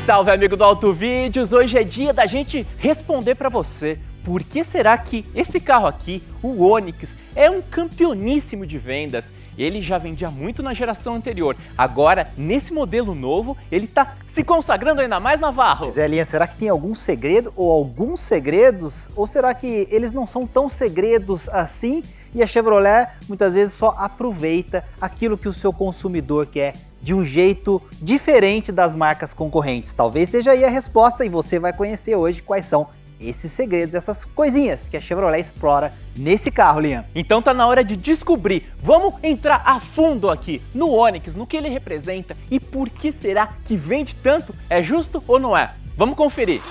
salve amigo do Auto Vídeos! Hoje é dia da gente responder para você por que será que esse carro aqui, o Onix, é um campeoníssimo de vendas. Ele já vendia muito na geração anterior, agora nesse modelo novo ele tá se consagrando ainda mais, Navarro. Pois é, Linha, será que tem algum segredo ou alguns segredos? Ou será que eles não são tão segredos assim e a Chevrolet muitas vezes só aproveita aquilo que o seu consumidor quer de um jeito diferente das marcas concorrentes? Talvez seja aí a resposta e você vai conhecer hoje quais são esses segredos, essas coisinhas que a Chevrolet explora nesse carro, Liam. Então tá na hora de descobrir. Vamos entrar a fundo aqui no Onix, no que ele representa e por que será que vende tanto? É justo ou não é? Vamos conferir.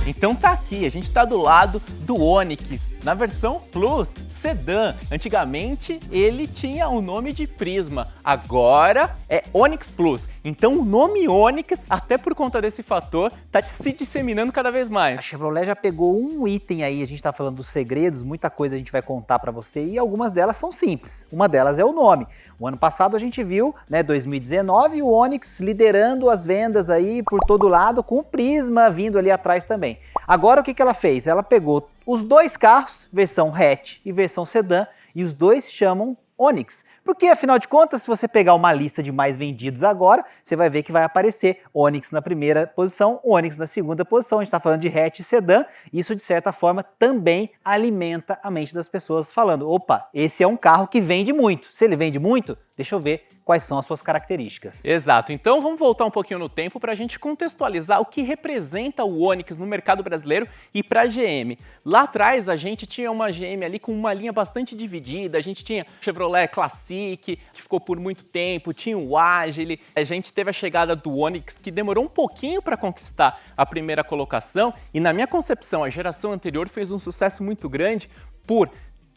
Então tá aqui, a gente tá do lado do Onix, na versão Plus Sedã. Antigamente ele tinha o nome de Prisma, agora é Onix Plus. Então o nome Onix, até por conta desse fator, tá se disseminando cada vez mais. A Chevrolet já pegou um item aí, a gente tá falando dos segredos, muita coisa a gente vai contar para você e algumas delas são simples. Uma delas é o nome. O ano passado a gente viu, 2019, o Onix liderando as vendas aí por todo lado, com o Prisma vindo ali atrás também. Agora o que ela fez? Ela pegou os dois carros, versão hatch e versão sedã, e os dois chamam Onix. Porque, afinal de contas, se você pegar uma lista de mais vendidos agora, você vai ver que vai aparecer Onix na primeira posição, Onix na segunda posição. A gente está falando de hatch e sedã. Isso, de certa forma, também alimenta a mente das pessoas falando, opa, esse é um carro que vende muito. Se ele vende muito, deixa eu ver quais são as suas características. Exato, então vamos voltar um pouquinho no tempo para a gente contextualizar o que representa o Onix no mercado brasileiro e para a GM. Lá atrás a gente tinha uma GM ali com uma linha bastante dividida, a gente tinha Chevrolet Classic, que ficou por muito tempo, tinha o Agile, a gente teve a chegada do Onix que demorou um pouquinho para conquistar a primeira colocação e na minha concepção a geração anterior fez um sucesso muito grande por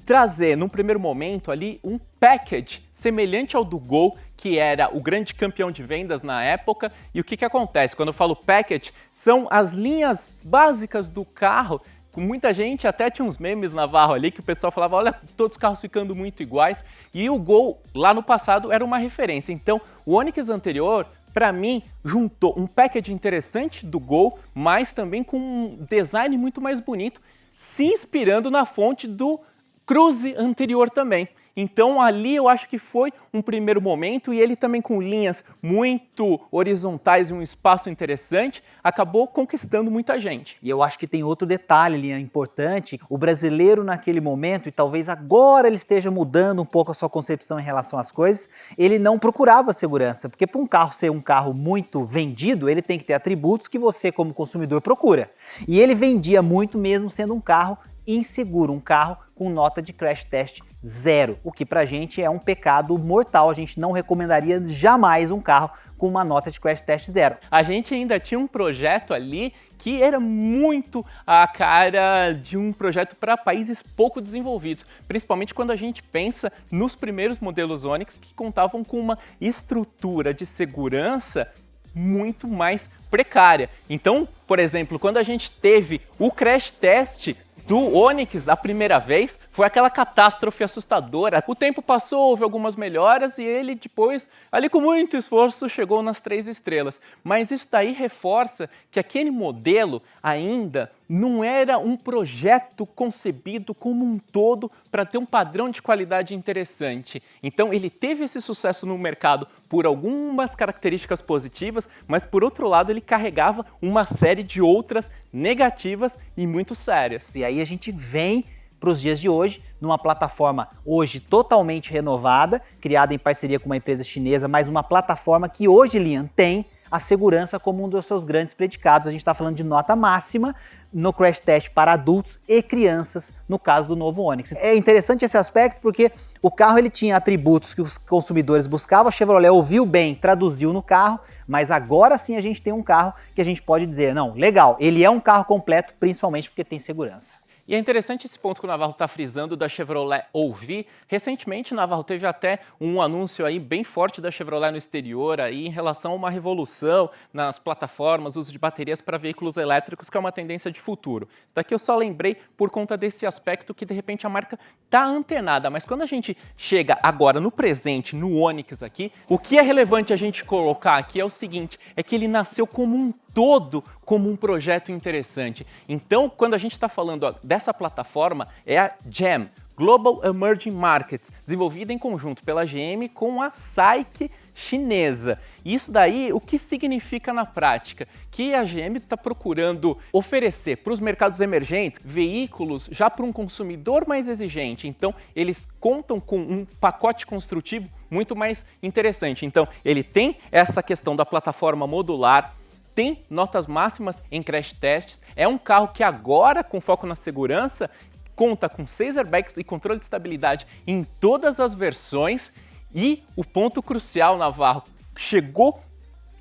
trazer, num primeiro momento ali, um package semelhante ao do Gol, que era o grande campeão de vendas na época. E o que acontece? Quando eu falo package, são as linhas básicas do carro. Com muita gente, até tinha uns memes, Navarro, ali, que o pessoal falava, olha, todos os carros ficando muito iguais. E o Gol, lá no passado, era uma referência. Então, o Onix anterior, para mim, juntou um package interessante do Gol, mas também com um design muito mais bonito, se inspirando na fonte do Cruze anterior também. Então ali eu acho que foi um primeiro momento e ele também com linhas muito horizontais e um espaço interessante, acabou conquistando muita gente. E eu acho que tem outro detalhe, Linha, importante. O brasileiro naquele momento, e talvez agora ele esteja mudando um pouco a sua concepção em relação às coisas, ele não procurava segurança, porque para um carro ser um carro muito vendido, ele tem que ter atributos que você como consumidor procura. E ele vendia muito mesmo sendo um carro inseguro, um carro com nota de crash test 0, o que pra gente é um pecado mortal. A gente não recomendaria jamais um carro com uma nota de crash test 0. A gente ainda tinha um projeto ali que era muito a cara de um projeto para países pouco desenvolvidos, principalmente quando a gente pensa nos primeiros modelos Onix que contavam com uma estrutura de segurança muito mais precária. Então, por exemplo, quando a gente teve o crash test do Onix a primeira vez, foi aquela catástrofe assustadora. O tempo passou, houve algumas melhoras e ele depois, ali com muito esforço, chegou nas 3 estrelas. Mas isso daí reforça que aquele modelo ainda não era um projeto concebido como um todo para ter um padrão de qualidade interessante. Então ele teve esse sucesso no mercado por algumas características positivas, mas por outro lado ele carregava uma série de outras negativas e muito sérias. E aí a gente vem para os dias de hoje, numa plataforma hoje totalmente renovada, criada em parceria com uma empresa chinesa, mas uma plataforma que hoje, Liam, tem a segurança como um dos seus grandes predicados. A gente está falando de nota máxima no crash test para adultos e crianças, no caso do novo Onix. É interessante esse aspecto porque o carro ele tinha atributos que os consumidores buscavam, a Chevrolet ouviu bem, traduziu no carro, mas agora sim a gente tem um carro que a gente pode dizer, não, legal, ele é um carro completo, principalmente porque tem segurança. E é interessante esse ponto que o Navarro está frisando da Chevrolet Ouvir. Recentemente, o Navarro teve até um anúncio aí bem forte da Chevrolet no exterior aí, em relação a uma revolução nas plataformas, uso de baterias para veículos elétricos, que é uma tendência de futuro. Isso daqui eu só lembrei por conta desse aspecto que, de repente, a marca está antenada. Mas quando a gente chega agora no presente, no Onix aqui, o que é relevante a gente colocar aqui é o seguinte, é que ele nasceu como um todo, como um projeto interessante. Então, quando a gente está falando dessa plataforma, é a GEM, Global Emerging Markets, desenvolvida em conjunto pela GM com a SAIC chinesa. Isso daí, o que significa na prática? Que a GM está procurando oferecer para os mercados emergentes veículos já para um consumidor mais exigente. Então, eles contam com um pacote construtivo muito mais interessante. Então, ele tem essa questão da plataforma modular, tem notas máximas em crash tests, é um carro que agora, com foco na segurança, conta com 6 airbags e controle de estabilidade em todas as versões e o ponto crucial, Navarro, chegou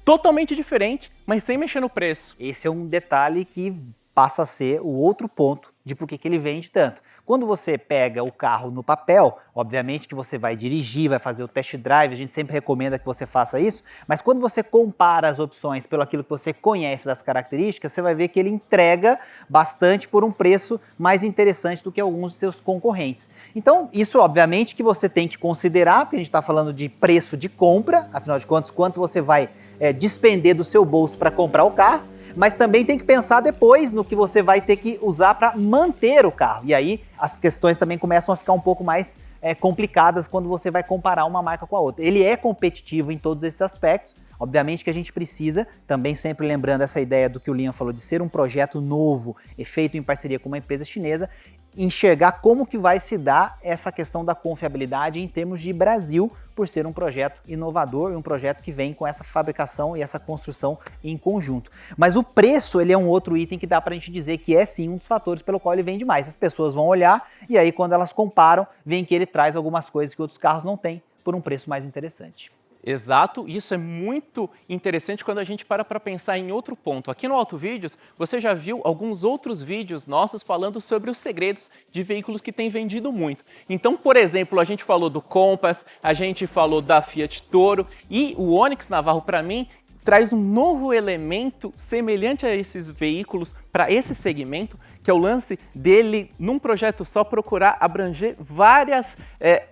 totalmente diferente, mas sem mexer no preço. Esse é um detalhe que passa a ser o outro ponto de por que ele vende tanto. Quando você pega o carro no papel, obviamente que você vai dirigir, vai fazer o test drive, a gente sempre recomenda que você faça isso, mas quando você compara as opções pelo aquilo que você conhece das características, você vai ver que ele entrega bastante por um preço mais interessante do que alguns de seus concorrentes. Então, isso obviamente que você tem que considerar, porque a gente está falando de preço de compra, afinal de contas, quanto você vai despender do seu bolso para comprar o carro, mas também tem que pensar depois no que você vai ter que usar para manter o carro. E aí as questões também começam a ficar um pouco mais complicadas quando você vai comparar uma marca com a outra. Ele é competitivo em todos esses aspectos. Obviamente que a gente precisa, também sempre lembrando essa ideia do que o Liam falou, de ser um projeto novo, feito em parceria com uma empresa chinesa, enxergar como que vai se dar essa questão da confiabilidade em termos de Brasil, por ser um projeto inovador e um projeto que vem com essa fabricação e essa construção em conjunto. Mas o preço, ele é um outro item que dá pra gente dizer que é sim um dos fatores pelo qual ele vende mais. As pessoas vão olhar e aí quando elas comparam, veem que ele traz algumas coisas que outros carros não têm por um preço mais interessante. Exato, isso é muito interessante quando a gente para pensar em outro ponto. Aqui no AutoVídeos, você já viu alguns outros vídeos nossos falando sobre os segredos de veículos que têm vendido muito. Então, por exemplo, a gente falou do Compass, a gente falou da Fiat Toro e o Onix, Navarro, para mim, traz um novo elemento semelhante a esses veículos para esse segmento, que é o lance dele, num projeto só, procurar abranger várias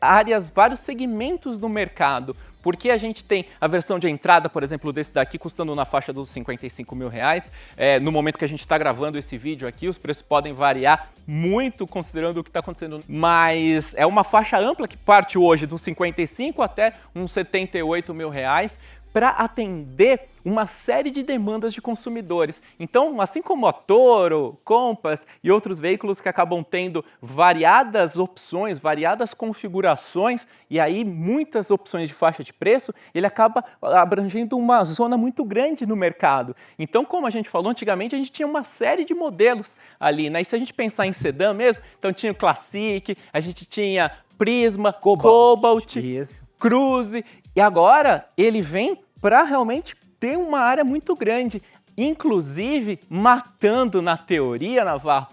áreas, vários segmentos do mercado. Porque a gente tem a versão de entrada, por exemplo, desse daqui, custando na faixa dos R$55 mil. No momento que a gente está gravando esse vídeo aqui, os preços podem variar muito, considerando o que está acontecendo. Mas é uma faixa ampla que parte hoje dos 55 até uns R$78 mil, para atender uma série de demandas de consumidores. Então, assim como a Toro, Compass e outros veículos que acabam tendo variadas opções, variadas configurações e aí muitas opções de faixa de preço, ele acaba abrangendo uma zona muito grande no mercado. Então, como a gente falou, antigamente a gente tinha uma série de modelos ali, né? E se a gente pensar em sedã mesmo, então tinha o Classic, a gente tinha Prisma, Cobalt, Cruze, e agora ele vem para realmente ter uma área muito grande, inclusive matando na teoria, Navarro,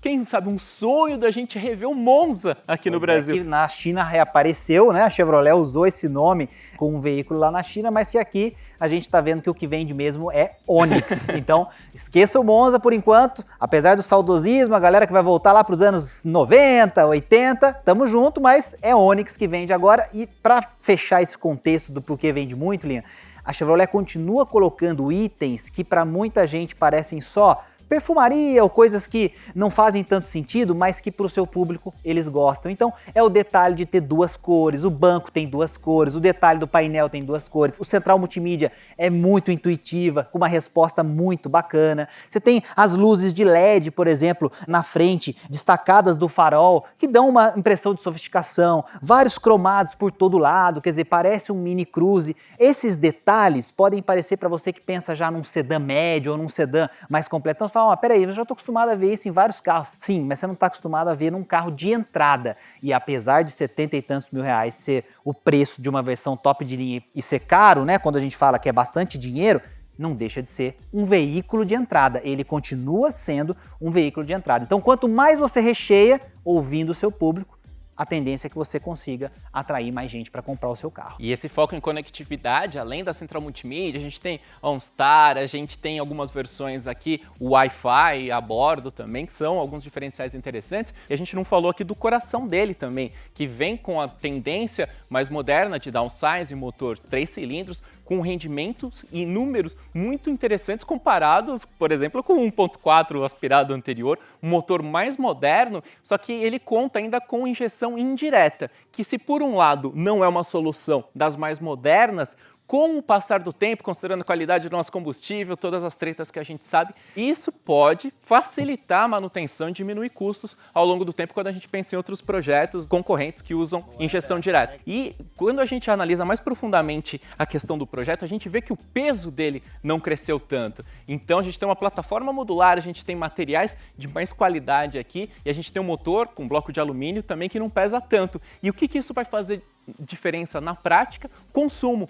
quem sabe, um sonho da gente rever o Monza aqui no Brasil. Que na China reapareceu, né? A Chevrolet usou esse nome com um veículo lá na China, mas que aqui a gente está vendo que o que vende mesmo é Onix. Então, esqueça o Monza por enquanto, apesar do saudosismo, a galera que vai voltar lá para os anos 90, 80, tamo junto, mas é Onix que vende agora. E para fechar esse contexto do porquê vende muito, Linha, a Chevrolet continua colocando itens que para muita gente parecem só perfumaria ou coisas que não fazem tanto sentido, mas que para o seu público eles gostam. Então é o detalhe de ter duas cores, o banco tem duas cores, o detalhe do painel tem duas cores, o central multimídia é muito intuitiva, com uma resposta muito bacana. Você tem as luzes de LED, por exemplo, na frente, destacadas do farol, que dão uma impressão de sofisticação, vários cromados por todo lado, quer dizer, parece um Mini Cruze. Esses detalhes podem parecer para você que pensa já num sedã médio ou num sedã mais completo. Então você fala, peraí, eu já estou acostumado a ver isso em vários carros. Sim, mas você não está acostumado a ver num carro de entrada. E apesar de 70 e tantos mil reais ser o preço de uma versão top de linha e ser caro, né, quando a gente fala que é bastante dinheiro, não deixa de ser um veículo de entrada. Ele continua sendo um veículo de entrada. Então, quanto mais você recheia ouvindo o seu público, a tendência é que você consiga atrair mais gente para comprar o seu carro. E esse foco em conectividade, além da central multimídia, a gente tem OnStar, a gente tem algumas versões aqui, o Wi-Fi a bordo também, que são alguns diferenciais interessantes. E a gente não falou aqui do coração dele também, que vem com a tendência mais moderna de downsize, motor 3 cilindros, com rendimentos e números muito interessantes comparados, por exemplo, com o 1.4 aspirado anterior, um motor mais moderno, só que ele conta ainda com injeção indireta, que se por um lado não é uma solução das mais modernas, com o passar do tempo, considerando a qualidade do nosso combustível, todas as tretas que a gente sabe, isso pode facilitar a manutenção e diminuir custos ao longo do tempo quando a gente pensa em outros projetos concorrentes que usam injeção direta. E quando a gente analisa mais profundamente a questão do projeto, a gente vê que o peso dele não cresceu tanto. Então a gente tem uma plataforma modular, a gente tem materiais de mais qualidade aqui e a gente tem um motor com bloco de alumínio também que não pesa tanto. E o que isso vai fazer diferença na prática? Consumo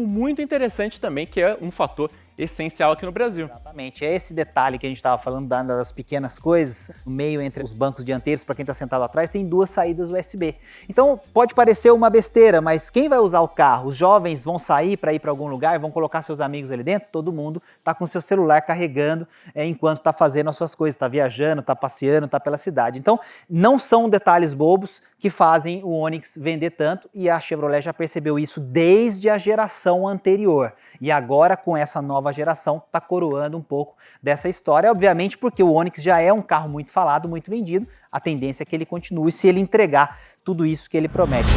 muito interessante também, que é um fator essencial aqui no Brasil. Exatamente, é esse detalhe que a gente estava falando das pequenas coisas, no meio entre os bancos dianteiros, para quem está sentado atrás, tem 2 saídas USB. Então pode parecer uma besteira, mas quem vai usar o carro? Os jovens vão sair para ir para algum lugar, vão colocar seus amigos ali dentro? Todo mundo está com seu celular carregando enquanto está fazendo as suas coisas, está viajando, está passeando, está pela cidade. Então não são detalhes bobos que fazem o Onix vender tanto, e a Chevrolet já percebeu isso desde a geração anterior. E agora, com essa nova geração, está coroando um pouco dessa história, obviamente porque o Onix já é um carro muito falado, muito vendido, a tendência é que ele continue se ele entregar tudo isso que ele promete.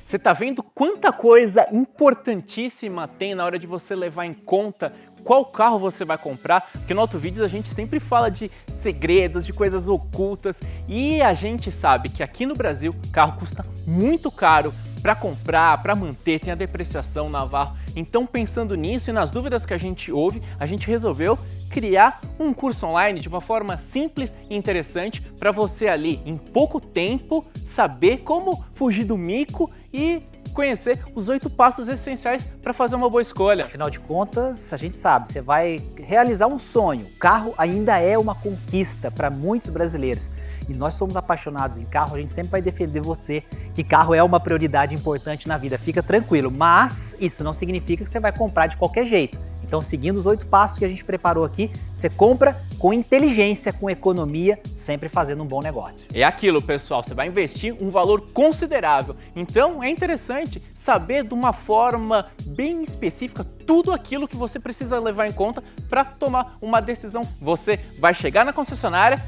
Você tá vendo quanta coisa importantíssima tem na hora de você levar em conta qual carro você vai comprar? Porque no Autovídeos a gente sempre fala de segredos, de coisas ocultas, e a gente sabe que aqui no Brasil carro custa muito caro para comprar, para manter, tem a depreciação naval. Então, pensando nisso e nas dúvidas que a gente ouve, a gente resolveu criar um curso online de uma forma simples e interessante para você ali, em pouco tempo, saber como fugir do mico e conhecer os 8 passos essenciais para fazer uma boa escolha. Afinal de contas, a gente sabe, você vai realizar um sonho. O carro ainda é uma conquista para muitos brasileiros. E nós somos apaixonados em carro, a gente sempre vai defender você, que carro é uma prioridade importante na vida, fica tranquilo. Mas isso não significa que você vai comprar de qualquer jeito. Então, seguindo os 8 passos que a gente preparou aqui, você compra com inteligência, com economia, sempre fazendo um bom negócio. É aquilo, pessoal, você vai investir um valor considerável. Então, é interessante saber de uma forma bem específica tudo aquilo que você precisa levar em conta para tomar uma decisão. Você vai chegar na concessionária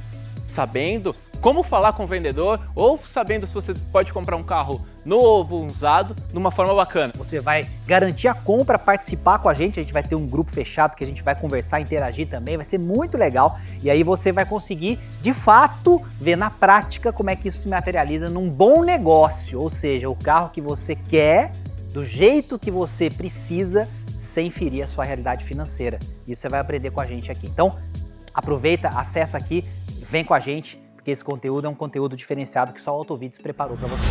sabendo como falar com o vendedor ou sabendo se você pode comprar um carro novo, usado, de uma forma bacana. Você vai garantir a compra, participar com a gente vai ter um grupo fechado que a gente vai conversar, interagir também, vai ser muito legal. E aí você vai conseguir, de fato, ver na prática como é que isso se materializa num bom negócio, ou seja, o carro que você quer, do jeito que você precisa, sem ferir a sua realidade financeira. Isso você vai aprender com a gente aqui. Então, aproveita, acessa aqui, vem com a gente, porque esse conteúdo é um conteúdo diferenciado que só o Autovídeos preparou para você.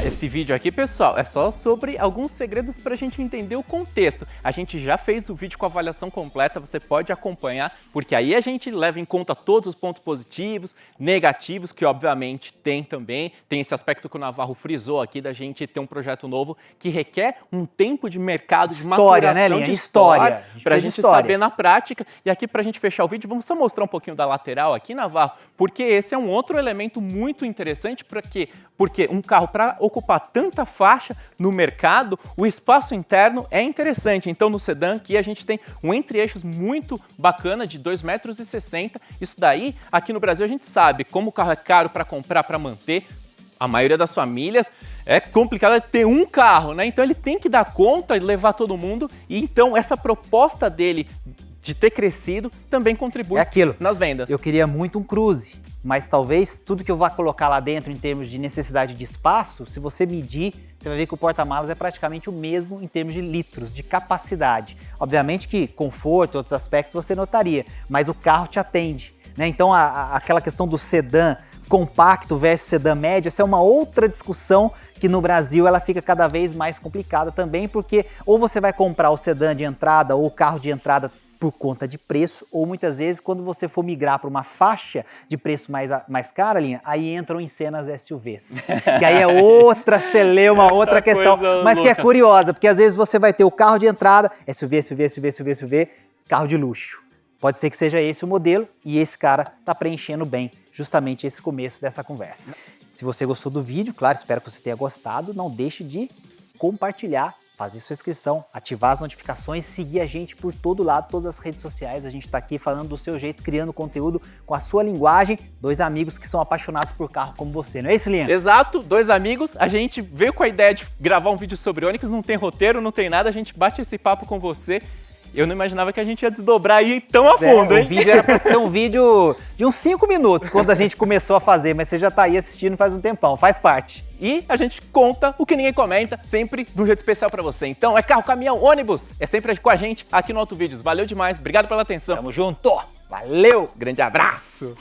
Esse vídeo aqui, pessoal, é só sobre alguns segredos para a gente entender o contexto. A gente já fez o vídeo com a avaliação completa, você pode acompanhar, porque aí a gente leva em conta todos os pontos positivos, negativos, que obviamente tem também. Tem esse aspecto que o Navarro frisou aqui, da gente ter um projeto novo que requer um tempo de mercado, de maturação, né, Linha? de história. Para a gente saber na prática. E aqui, para a gente fechar o vídeo, vamos só mostrar um pouquinho da lateral aqui, Navarro, porque esse é um outro elemento muito interessante, porque um carro, para ocupar tanta faixa no mercado, o espaço interno é interessante. Então, no sedã aqui a gente tem um entre-eixos muito bacana de 2,60 metros. Isso daí, aqui no Brasil, a gente sabe como o carro é caro para comprar, para manter. A maioria das famílias é complicado ter um carro, né? Então ele tem que dar conta e levar todo mundo. E então essa proposta dele de ter crescido também contribui nas vendas. Eu queria muito um Cruze, mas talvez tudo que eu vá colocar lá dentro em termos de necessidade de espaço, se você medir, você vai ver que o porta-malas é praticamente o mesmo em termos de litros, de capacidade. Obviamente que conforto, outros aspectos você notaria, mas o carro te atende, né? Então aquela questão do sedã compacto versus sedã médio, essa é uma outra discussão que no Brasil ela fica cada vez mais complicada também, porque ou você vai comprar o sedã de entrada ou o carro de entrada por conta de preço, ou muitas vezes quando você for migrar para uma faixa de preço mais cara, Linha, aí entram em cenas SUVs. Que aí é outra celeuma, outra questão, mas louca. Que é curiosa, porque às vezes você vai ter o carro de entrada, SUV, carro de luxo. Pode ser que seja esse o modelo e esse cara tá preenchendo bem justamente esse começo dessa conversa. Se você gostou do vídeo, claro, espero que você tenha gostado, não deixe de compartilhar, fazer sua inscrição, ativar as notificações, seguir a gente por todo lado, todas as redes sociais. A gente está aqui falando do seu jeito, criando conteúdo com a sua linguagem. Dois amigos que são apaixonados por carro como você, não é isso, Linha? Exato, dois amigos. A gente veio com a ideia de gravar um vídeo sobre Onix, não tem roteiro, não tem nada, a gente bate esse papo com você. Eu não imaginava que a gente ia desdobrar aí tão a fundo, hein? O vídeo era pra ser um vídeo de uns 5 minutos quando a gente começou a fazer, mas você já tá aí assistindo faz um tempão, faz parte. E a gente conta o que ninguém comenta, sempre de um jeito especial pra você. Então é carro, caminhão, ônibus, é sempre com a gente aqui no Autovídeos. Valeu demais, obrigado pela atenção. Tamo junto, valeu! Grande abraço!